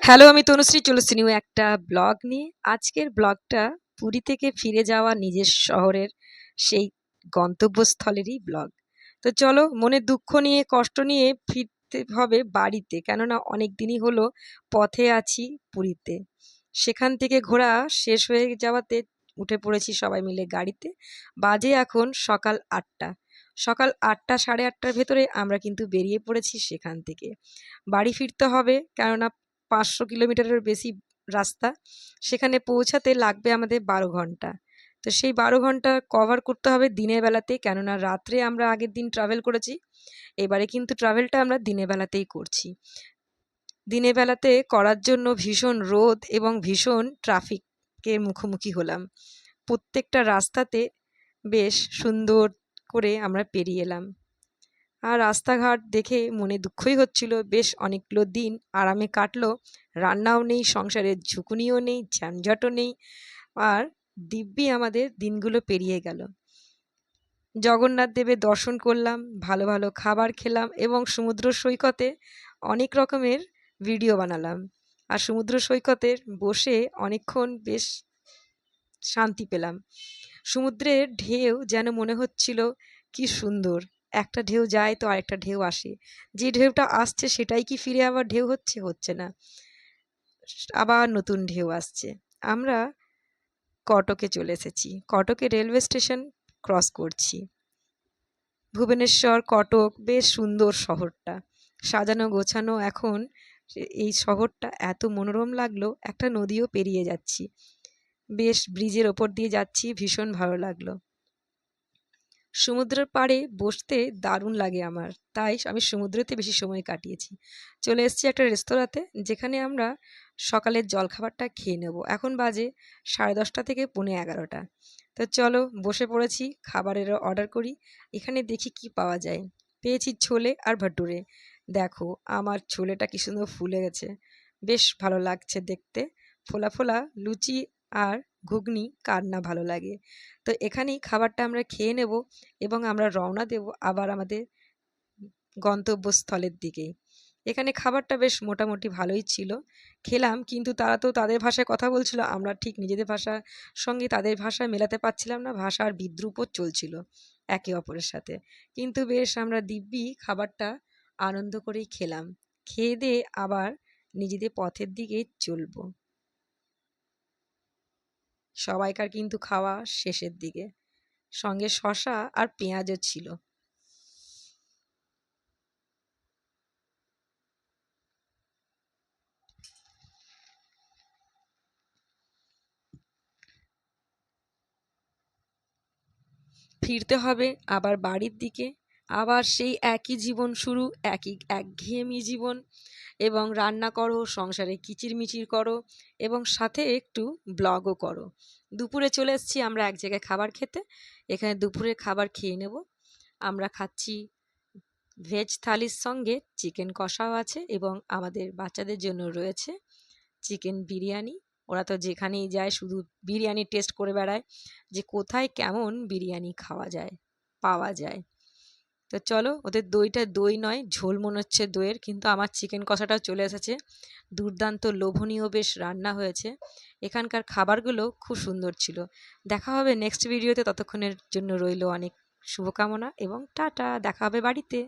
Hello, আমি তনুশ্রী চলে এসেছি নিউ একটা ব্লগ নিয়ে। আজকের ব্লগটা পুরী থেকে ফিরে যাওয়া নিজের শহরের সেই গন্তব্যস্থলেরই ব্লগ। তো চলো, মনে দুঃখ নিয়ে কষ্ট নিয়ে ফিরতে হবে বাড়িতে, কেননা অনেক দিনই হলো পথে আছি পুরীতে। সেখান থেকে ঘোরা শেষ হয়ে যাওয়াতে উঠে পড়েছি সবাই মিলে গাড়িতে। বাজে এখন সকাল ৮টা। সকাল ৮টা, সাড়ে ৮টার ভেতরে আমরা কিন্তু বেরিয়ে পড়েছি সেখান থেকে। বাড়ি ফিরতে হবে, কেননা ৫০০ কিলোমিটারের বেশি রাস্তা। সেখানে পৌঁছাতে লাগবে আমাদের ১২ ঘন্টা। তো সেই ১২ ঘন্টা কভার করতে হবে দিনের বেলাতেই, কেননা রাত্রে আমরা আগের দিন ট্রাভেল করেছি। এবারে কিন্তু ট্রাভেলটা আমরা দিনের বেলাতেই করছি। দিনের বেলাতে করার জন্য ভীষণ রোদ এবং ভীষণ ট্রাফিকের মুখোমুখি হলাম। প্রত্যেকটা রাস্তাতে বেশ সুন্দর করে আমরা পেরিয়ে এলাম। আর রাস্তাঘাট দেখে মনে দুঃখই হচ্ছিল, বেশ অনেকগুলো দিন আরামে কাটলো। রান্নাও নেই, সংসারের ঝুঁকুনিও নেই, ঝঞ্ঝাটও নেই। আর দিব্যি আমাদের দিনগুলো পেরিয়ে গেল। জগন্নাথ দেবের দর্শন করলাম, ভালো ভালো খাবার খেলাম এবং সমুদ্র সৈকতে অনেক রকমের ভিডিও বানালাম। আর সমুদ্র সৈকতের বসে অনেকক্ষণ বেশ শান্তি পেলাম। সমুদ্রের ঢেউ যেন মনে হচ্ছিল কি সুন্দর। একটা ঢেউ যায় তো আরেকটা ঢেউ আসে। যে ঢেউটা আসছে সেটাই কি ফিরে আবার ঢেউ হচ্ছে? হচ্ছে না। আবার নতুন ঢেউ আসছে। আমরা কটকে চলে এসেছি। কটকে রেলওয়ে স্টেশন ক্রস করছি। ভুবনেশ্বর, কটক বেশ সুন্দর শহরটা। সাজানো গোছানো এখন। এই শহরটা এত মনোরম লাগলো, একটা নদীও পেরিয়ে যাচ্ছি। বেশ ব্রিজের ওপর দিয়ে যাচ্ছি, ভীষণ ভালো লাগলো। সমুদ্রের পাড়ে বসতে দারুণ লাগে আমার, তাই আমি সমুদ্রেতে বেশি সময় কাটিয়েছি। চলে এসেছি একটা রেস্তোরাঁতে, যেখানে আমরা সকালের জলখাবারটা খেয়ে নেব। এখন বাজে 10:30 থেকে 11:15। তো চলো, বসে পড়েছি, খাবারেরও অর্ডার করি। এখানে দেখি কি পাওয়া যায়। পেয়েছি ছোলে আর ভাটুরে। দেখো আমার ছোলেটা কি সুন্দর ফুলে গেছে, বেশ ভালো লাগছে দেখতে। ফোলা ফোলা লুচি আর ঘুগনি কার না ভালো লাগে। তো এখানেই খাবারটা আমরা খেয়ে নেব এবং আমরা রওনা দেব আবার আমাদের গন্তব্যস্থলের দিকেই। এখানে খাবারটা বেশ মোটামুটি ভালোই ছিল। খেলাম, কিন্তু তারা তো তাদের ভাষায় কথা বলছিল, আমরা ঠিক নিজেদের ভাষার সঙ্গে তাদের ভাষা মেলাতে পারছিলাম না। ভাষার বিদ্রূপও চলছিল একে অপরের সাথে। কিন্তু বেশ আমরা দিব্যি খাবারটা আনন্দ করেই খেলাম। খেয়ে দিয়ে আবার নিজেদের পথের দিকে চলব। সবাইকার কিন্তু খাওয়া শেষের দিকে। সঙ্গে শসা আর পেঁয়াজও ছিল। ফিরতে হবে আবার বাড়ির দিকে। আবার সেই একই জীবন শুরু, একই একঘেয়েমি জীবন। এবং রান্না করো, সংসারে কিচিরমিচির করো এবং সাথে একটু ব্লগও করো। দুপুরে চলে এসেছি আমরা এক জায়গায় খাবার খেতে। এখানে দুপুরের খাবার খেয়ে নেব। আমরা খাচ্ছি ভেজ থালির সঙ্গে চিকেন কষাও আছে এবং আমাদের বাচ্চাদের জন্য রয়েছে চিকেন বিরিয়ানি। ওরা তো যেখানেই যায় শুধু বিরিয়ানি টেস্ট করে বেড়ায়, যে কোথায় কেমন বিরিয়ানি খাওয়া যায়, পাওয়া যায়। তো চলো, ওদের দইটা দই নয়, ঝোল মনে হচ্ছে দইয়ের, কিন্তু আমার চিকেন কষাটাও চলে এসেছে। দুর্দান্ত লোভনীয় বেশ রান্না হয়েছে। এখানকার খাবারগুলো খুব সুন্দর ছিল। দেখা হবে নেক্সট ভিডিওতে, ততক্ষণের জন্য রইল অনেক শুভকামনা এবং টাটা। দেখা হবে বাড়িতে।